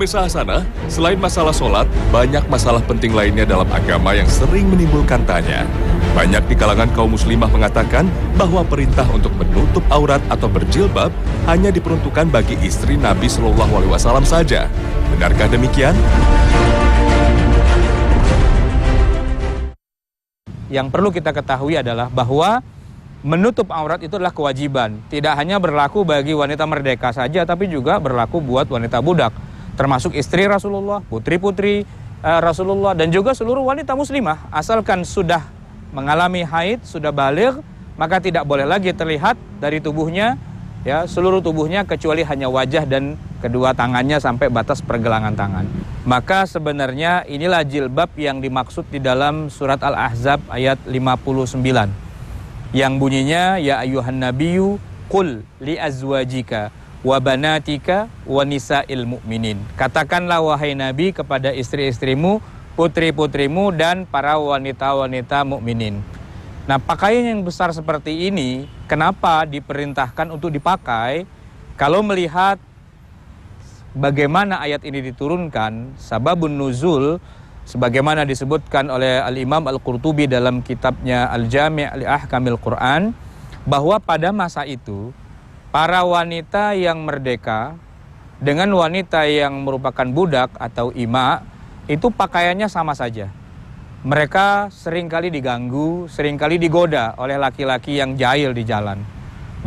Pemirsa Hasanah, selain masalah sholat, banyak masalah penting lainnya dalam agama yang sering menimbulkan tanya. Banyak di kalangan kaum muslimah mengatakan bahwa perintah untuk menutup aurat atau berjilbab hanya diperuntukkan bagi istri Nabi Shallallahu Alaihi Wasallam saja. Benarkah demikian? Yang perlu kita ketahui adalah bahwa menutup aurat itu adalah kewajiban. Tidak hanya berlaku bagi wanita merdeka saja, tapi juga berlaku buat wanita budak. Termasuk istri Rasulullah, putri-putri Rasulullah, dan juga seluruh wanita muslimah. Asalkan sudah mengalami haid, sudah baligh, maka tidak boleh lagi terlihat dari tubuhnya, ya, seluruh tubuhnya kecuali hanya wajah dan kedua tangannya sampai batas pergelangan tangan. Maka sebenarnya inilah jilbab yang dimaksud di dalam surat Al-Ahzab ayat 59. Yang bunyinya, ya ayyuhan nabiyyu qul li azwajika wa banatika wa nisa'il mu'minin. Katakanlah wahai Nabi kepada istri-istrimu, putri-putrimu dan para wanita-wanita mukminin. Nah, pakaian yang besar seperti ini kenapa diperintahkan untuk dipakai? Kalau melihat bagaimana ayat ini diturunkan, sababun nuzul sebagaimana disebutkan oleh Al-Imam Al-Qurtubi dalam kitabnya Al-Jami' li Ahkamil Quran, bahwa pada masa itu para wanita yang merdeka dengan wanita yang merupakan budak atau ima itu pakaiannya sama saja. Mereka seringkali diganggu, seringkali digoda oleh laki-laki yang jahil di jalan.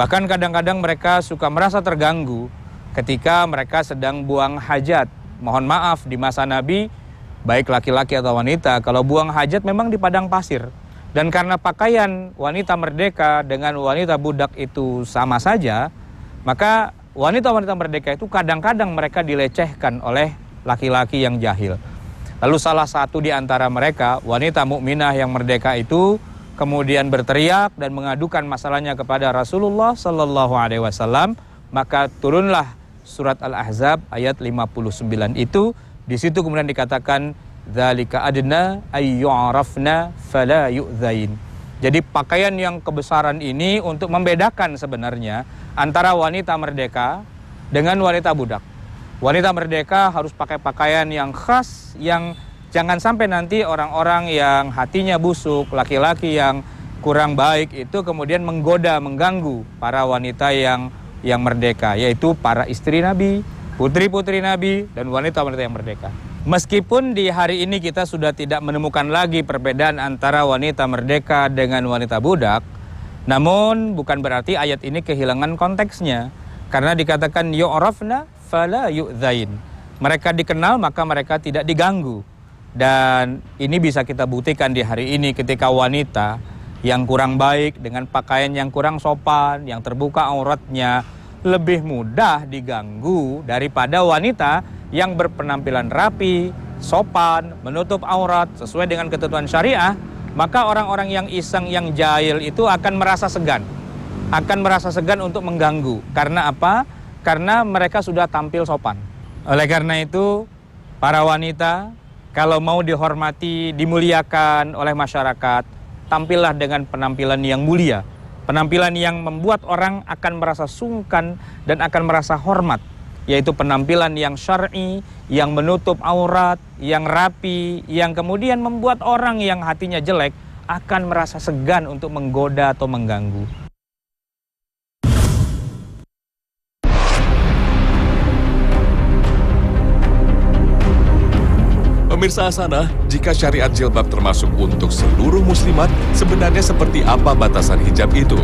Bahkan kadang-kadang mereka suka merasa terganggu ketika mereka sedang buang hajat. Mohon maaf, di masa Nabi, baik laki-laki atau wanita, kalau buang hajat memang di padang pasir. Dan karena pakaian wanita merdeka dengan wanita budak itu sama saja, maka wanita-wanita merdeka itu kadang-kadang mereka dilecehkan oleh laki-laki yang jahil. Lalu salah satu di antara mereka, wanita mukminah yang merdeka itu, kemudian berteriak dan mengadukan masalahnya kepada Rasulullah Sallallahu Alaihi Wasallam. Maka turunlah surat Al-Ahzab ayat 59 itu. Di situ kemudian dikatakan, dzalika adna ayyu'rafna fala yu'dzain. Jadi pakaian yang kebesaran ini untuk membedakan sebenarnya antara wanita merdeka dengan wanita budak. Wanita merdeka harus pakai pakaian yang khas, yang jangan sampai nanti orang-orang yang hatinya busuk, laki-laki yang kurang baik itu kemudian menggoda, mengganggu para wanita yang merdeka, yaitu para istri Nabi, putri-putri Nabi, dan wanita-wanita yang merdeka. Meskipun di hari ini kita sudah tidak menemukan lagi perbedaan antara wanita merdeka dengan wanita budak, namun bukan berarti ayat ini kehilangan konteksnya. Karena dikatakan yu'rafna fala yu'dzain. Mereka dikenal maka mereka tidak diganggu. Dan ini bisa kita buktikan di hari ini ketika wanita yang kurang baik dengan pakaian yang kurang sopan, yang terbuka auratnya, lebih mudah diganggu daripada wanita yang berpenampilan rapi, sopan, menutup aurat sesuai dengan ketentuan syariah. Maka orang-orang yang iseng, yang jahil itu akan merasa segan. Akan merasa segan untuk mengganggu. Karena apa? Karena mereka sudah tampil sopan. Oleh karena itu, para wanita kalau mau dihormati, dimuliakan oleh masyarakat, tampillah dengan penampilan yang mulia. Penampilan yang membuat orang akan merasa sungkan dan akan merasa hormat, yaitu penampilan yang syar'i, yang menutup aurat, yang rapi, yang kemudian membuat orang yang hatinya jelek akan merasa segan untuk menggoda atau mengganggu. Pemirsa Hasanah, jika syariat jilbab termasuk untuk seluruh muslimat, sebenarnya seperti apa batasan hijab itu?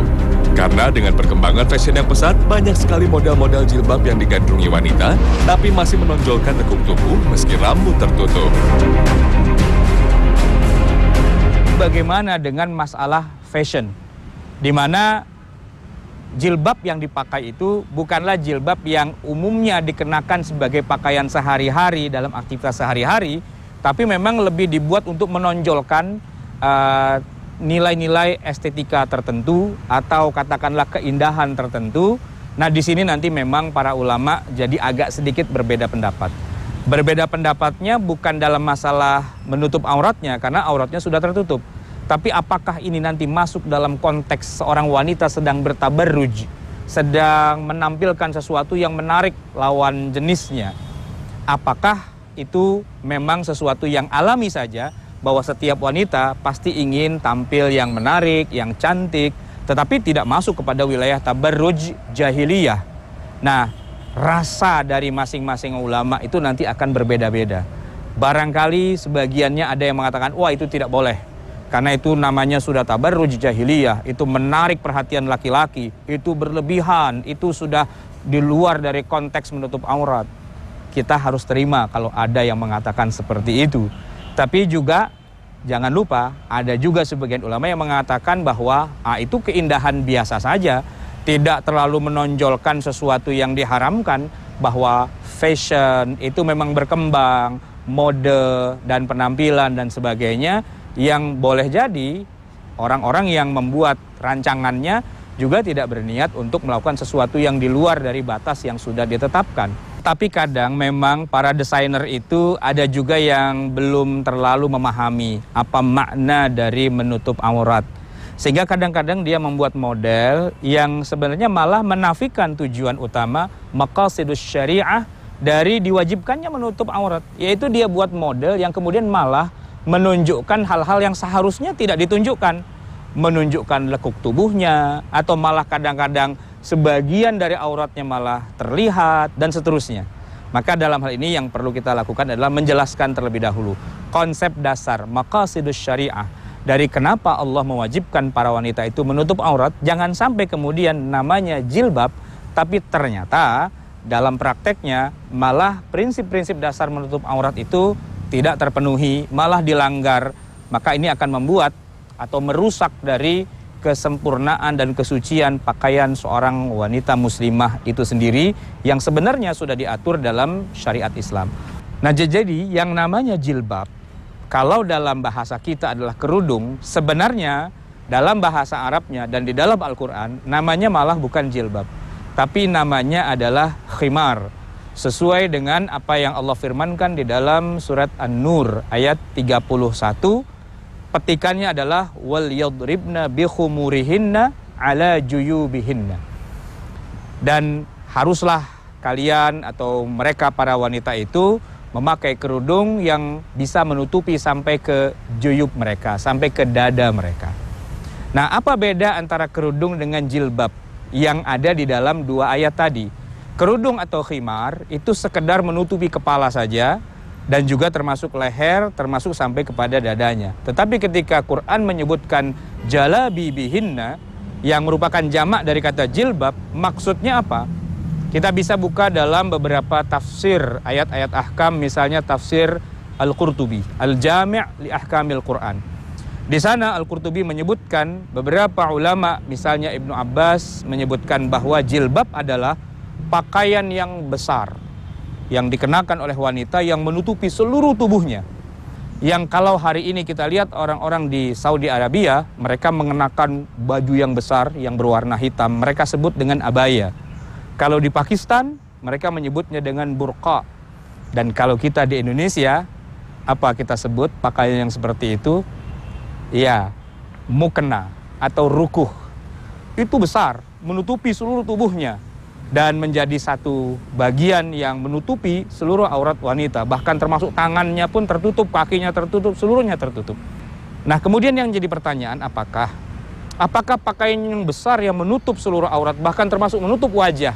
Karena dengan perkembangan fashion yang pesat, banyak sekali model-model jilbab yang digandrungi wanita, tapi masih menonjolkan lekuk tubuh meski rambut tertutup. Bagaimana dengan masalah fashion? Di mana jilbab yang dipakai itu bukanlah jilbab yang umumnya dikenakan sebagai pakaian sehari-hari dalam aktivitas sehari-hari, tapi memang lebih dibuat untuk menonjolkan nilai-nilai estetika tertentu atau katakanlah keindahan tertentu. Nah, di sini nanti memang para ulama jadi agak sedikit berbeda pendapat. Berbeda pendapatnya bukan dalam masalah menutup auratnya, karena auratnya sudah tertutup. Tapi apakah ini nanti masuk dalam konteks seorang wanita sedang bertabarruj, sedang menampilkan sesuatu yang menarik lawan jenisnya. apakah itu memang sesuatu yang alami saja, bahwa setiap wanita pasti ingin tampil yang menarik, yang cantik, tetapi tidak masuk kepada wilayah tabarruj jahiliyah. Nah, rasa dari masing-masing ulama itu nanti akan berbeda-beda. Barangkali sebagiannya ada yang mengatakan, wah itu tidak boleh, karena itu namanya sudah tabarruj jahiliyah, itu menarik perhatian laki-laki, itu berlebihan, itu sudah di luar dari konteks menutup aurat. Kita harus terima kalau ada yang mengatakan seperti itu. Tapi juga jangan lupa, ada juga sebagian ulama yang mengatakan bahwa itu keindahan biasa saja, tidak terlalu menonjolkan sesuatu yang diharamkan, bahwa fashion itu memang berkembang, mode dan penampilan dan sebagainya, yang boleh jadi orang-orang yang membuat rancangannya juga tidak berniat untuk melakukan sesuatu yang di luar dari batas yang sudah ditetapkan. Tapi kadang memang para desainer itu ada juga yang belum terlalu memahami apa makna dari menutup aurat. Sehingga kadang-kadang dia membuat model yang sebenarnya malah menafikan tujuan utama maqasidus syariah dari diwajibkannya menutup aurat. Yaitu dia buat model yang kemudian malah menunjukkan hal-hal yang seharusnya tidak ditunjukkan. Menunjukkan lekuk tubuhnya, atau malah kadang-kadang sebagian dari auratnya malah terlihat, dan seterusnya. Maka dalam hal ini yang perlu kita lakukan adalah menjelaskan terlebih dahulu konsep dasar maqasidus syariah dari kenapa Allah mewajibkan para wanita itu menutup aurat. Jangan sampai kemudian namanya jilbab, tapi ternyata dalam prakteknya malah prinsip-prinsip dasar menutup aurat itu tidak terpenuhi, malah dilanggar. Maka ini akan membuat atau merusak dari kesempurnaan dan kesucian pakaian seorang wanita muslimah itu sendiri yang sebenarnya sudah diatur dalam syariat Islam. Nah, jadi yang namanya jilbab, kalau dalam bahasa kita adalah kerudung, sebenarnya dalam bahasa Arabnya dan di dalam Al-Quran namanya malah bukan jilbab, tapi namanya adalah khimar, sesuai dengan apa yang Allah firmankan di dalam surat An-Nur ayat 31. Petikannya adalah wal yadribna bi khumurihinna ala juyubihinna. Dan haruslah kalian atau mereka para wanita itu memakai kerudung yang bisa menutupi sampai ke juyub mereka, sampai ke dada mereka. Nah, apa beda antara kerudung dengan jilbab yang ada di dalam dua ayat tadi? Kerudung atau khimar itu sekedar menutupi kepala saja, dan juga termasuk leher, termasuk sampai kepada dadanya. Tetapi ketika Quran menyebutkan jalabi bihinna, yang merupakan jamak dari kata jilbab, maksudnya apa? Kita bisa buka dalam beberapa tafsir ayat-ayat ahkam, misalnya tafsir Al-Qurtubi, Al-Jami' li Ahkamil Quran. Di sana Al-Qurtubi menyebutkan, beberapa ulama, misalnya Ibnu Abbas, menyebutkan bahwa jilbab adalah pakaian yang besar yang dikenakan oleh wanita yang menutupi seluruh tubuhnya. Yang kalau hari ini kita lihat orang-orang di Saudi Arabia, mereka mengenakan baju yang besar yang berwarna hitam, mereka sebut dengan abaya. Kalau di Pakistan, mereka menyebutnya dengan burqa. Dan kalau kita di Indonesia, apa kita sebut pakaian yang seperti itu? Ya, mukena atau rukuh. Itu besar, menutupi seluruh tubuhnya dan menjadi satu bagian yang menutupi seluruh aurat wanita. Bahkan termasuk tangannya pun tertutup, kakinya tertutup, seluruhnya tertutup. Nah, kemudian yang jadi pertanyaan, apakah pakaian yang besar yang menutup seluruh aurat, bahkan termasuk menutup wajah,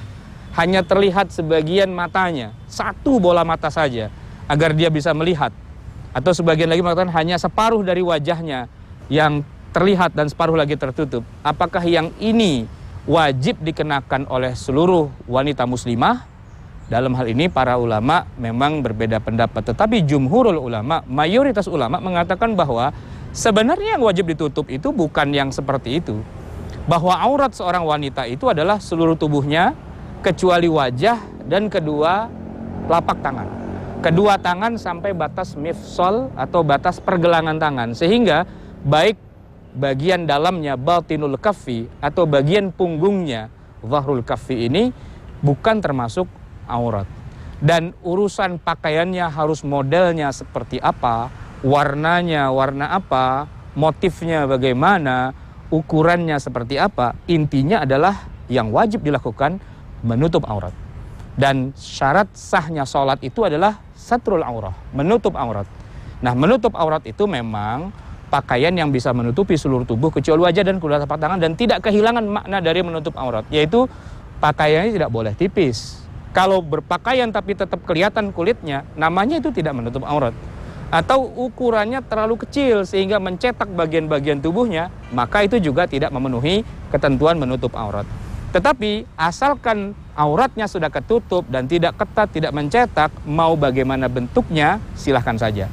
hanya terlihat sebagian matanya, satu bola mata saja, agar dia bisa melihat. Atau sebagian lagi mengatakan hanya separuh dari wajahnya yang terlihat dan separuh lagi tertutup. Apakah yang ini wajib dikenakan oleh seluruh wanita muslimah? Dalam hal ini para ulama memang berbeda pendapat. Tetapi jumhurul ulama, mayoritas ulama mengatakan bahwa sebenarnya yang wajib ditutup itu bukan yang seperti itu. Bahwa aurat seorang wanita itu adalah seluruh tubuhnya kecuali wajah dan kedua telapak tangan. Kedua tangan sampai batas mifsal atau batas pergelangan tangan. Sehingga baik bagian dalamnya batinul kaffi atau bagian punggungnya zahrul kaffi ini bukan termasuk aurat. Dan urusan pakaiannya harus modelnya seperti apa, warnanya warna apa, motifnya bagaimana, ukurannya seperti apa, intinya adalah yang wajib dilakukan menutup aurat. Dan syarat sahnya sholat itu adalah satrul aurah, menutup aurat. Nah, menutup aurat itu memang pakaian yang bisa menutupi seluruh tubuh kecuali wajah dan kedua telapak tangan dan tidak kehilangan makna dari menutup aurat, yaitu pakaiannya tidak boleh tipis. Kalau berpakaian tapi tetap kelihatan kulitnya, namanya itu tidak menutup aurat. Atau ukurannya terlalu kecil sehingga mencetak bagian-bagian tubuhnya, maka itu juga tidak memenuhi ketentuan menutup aurat. Tetapi asalkan auratnya sudah ketutup dan tidak ketat, tidak mencetak, mau bagaimana bentuknya, silahkan saja.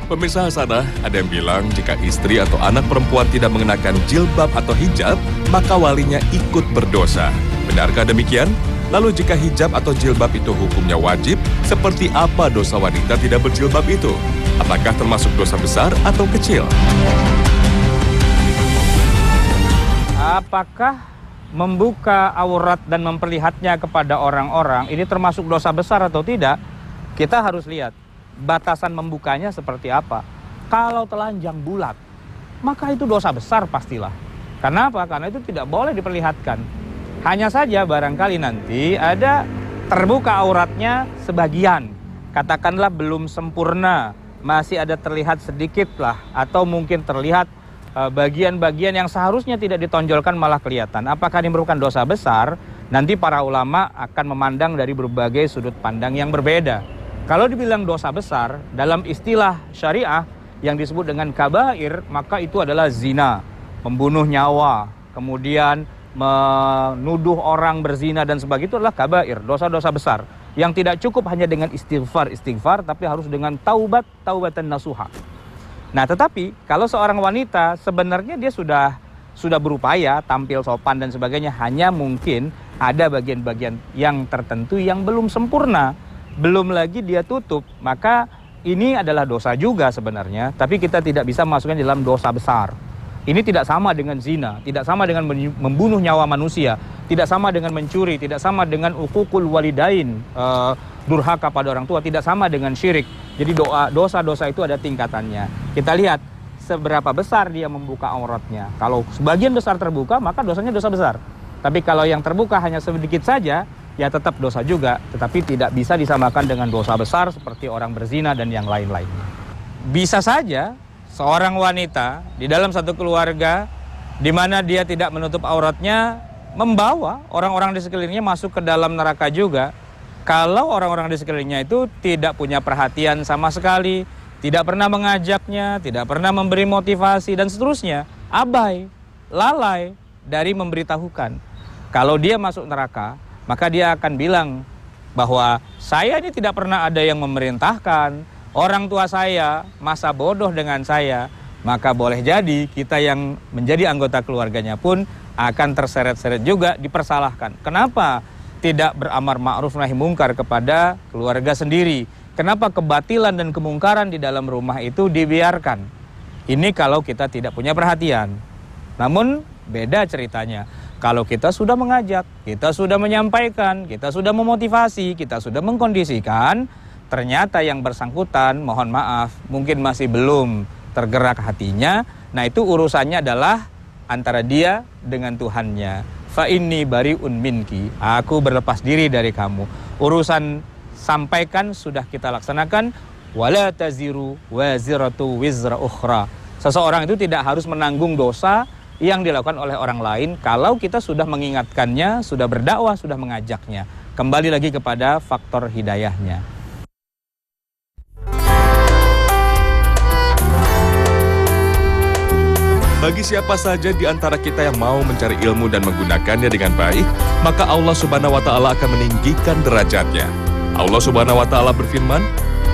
Pemirsa Hasanah, ada yang bilang jika istri atau anak perempuan tidak mengenakan jilbab atau hijab, maka walinya ikut berdosa. Benarkah demikian? Lalu jika hijab atau jilbab itu hukumnya wajib, seperti apa dosa wanita tidak berjilbab itu? Apakah termasuk dosa besar atau kecil? Apakah membuka aurat dan memperlihatnya kepada orang-orang ini termasuk dosa besar atau tidak? Kita harus lihat batasan membukanya seperti apa. Kalau telanjang bulat, maka itu dosa besar pastilah. Kenapa? Karena itu tidak boleh diperlihatkan. Hanya saja barangkali nanti ada terbuka auratnya sebagian, katakanlah belum sempurna, masih ada terlihat sedikit lah, atau mungkin terlihat bagian-bagian yang seharusnya tidak ditonjolkan malah kelihatan. Apakah ini merupakan dosa besar? Nanti para ulama akan memandang dari berbagai sudut pandang yang berbeda. Kalau dibilang dosa besar, dalam istilah syariah yang disebut dengan kabair, maka itu adalah zina, membunuh nyawa, kemudian menuduh orang berzina dan sebagainya, itu adalah kabair, dosa-dosa besar. Yang tidak cukup hanya dengan istighfar, tapi harus dengan taubatan nasuha. Nah, tetapi kalau seorang wanita sebenarnya dia sudah berupaya tampil sopan dan sebagainya, hanya mungkin ada bagian-bagian yang tertentu yang belum sempurna, belum lagi dia tutup, maka ini adalah dosa juga sebenarnya, tapi kita tidak bisa masukkan dalam dosa besar. Ini tidak sama dengan zina, tidak sama dengan membunuh nyawa manusia, tidak sama dengan mencuri, tidak sama dengan uququl walidain, durhaka pada orang tua, tidak sama dengan syirik. Jadi dosa-dosa itu ada tingkatannya. Kita lihat seberapa besar dia membuka auratnya. Kalau sebagian besar terbuka, maka dosanya dosa besar. Tapi kalau yang terbuka hanya sedikit saja, ya tetap dosa juga, tetapi tidak bisa disamakan dengan dosa besar seperti orang berzina dan yang lain-lainnya. Bisa saja seorang wanita di dalam satu keluarga di mana dia tidak menutup auratnya membawa orang-orang di sekelilingnya masuk ke dalam neraka juga. Kalau orang-orang di sekelilingnya itu tidak punya perhatian sama sekali, tidak pernah mengajaknya, tidak pernah memberi motivasi dan seterusnya, abai, lalai dari memberitahukan. Kalau dia masuk neraka, maka dia akan bilang bahwa saya ini tidak pernah ada yang memerintahkan, orang tua saya masa bodoh dengan saya, maka boleh jadi kita yang menjadi anggota keluarganya pun akan terseret-seret juga, dipersalahkan. Kenapa tidak beramar ma'ruf nahi mungkar kepada keluarga sendiri? Kenapa kebatilan dan kemungkaran di dalam rumah itu dibiarkan? Ini kalau kita tidak punya perhatian. Namun beda ceritanya. Kalau kita sudah mengajak, kita sudah menyampaikan, kita sudah memotivasi, kita sudah mengkondisikan, ternyata yang bersangkutan, mohon maaf, mungkin masih belum tergerak hatinya. Nah, itu urusannya adalah antara dia dengan Tuhannya. Fa inni bari'un minki, aku berlepas diri dari kamu. Urusan sampaikan sudah kita laksanakan. Wala taziru waziratu wizra ukhra. Seseorang itu tidak harus menanggung dosa yang dilakukan oleh orang lain kalau kita sudah mengingatkannya, sudah berdakwah, sudah mengajaknya. Kembali lagi kepada faktor hidayahnya. Bagi siapa saja di antara kita yang mau mencari ilmu dan menggunakannya dengan baik, maka Allah Subhanahu wa Ta'ala akan meninggikan derajatnya. Allah Subhanahu wa Ta'ala berfirman,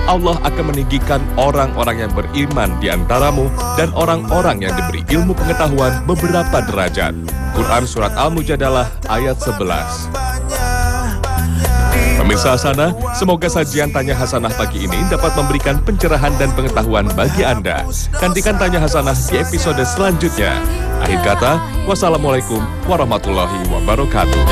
Allah akan meninggikan orang-orang yang beriman di antaramu dan orang-orang yang diberi ilmu pengetahuan beberapa derajat. Quran Surat Al-Mujadalah ayat 11. Pemirsa Hasanah, semoga sajian Tanya Hasanah pagi ini dapat memberikan pencerahan dan pengetahuan bagi Anda. Nantikan Tanya Hasanah di episode selanjutnya. Akhir kata, wassalamualaikum warahmatullahi wabarakatuh.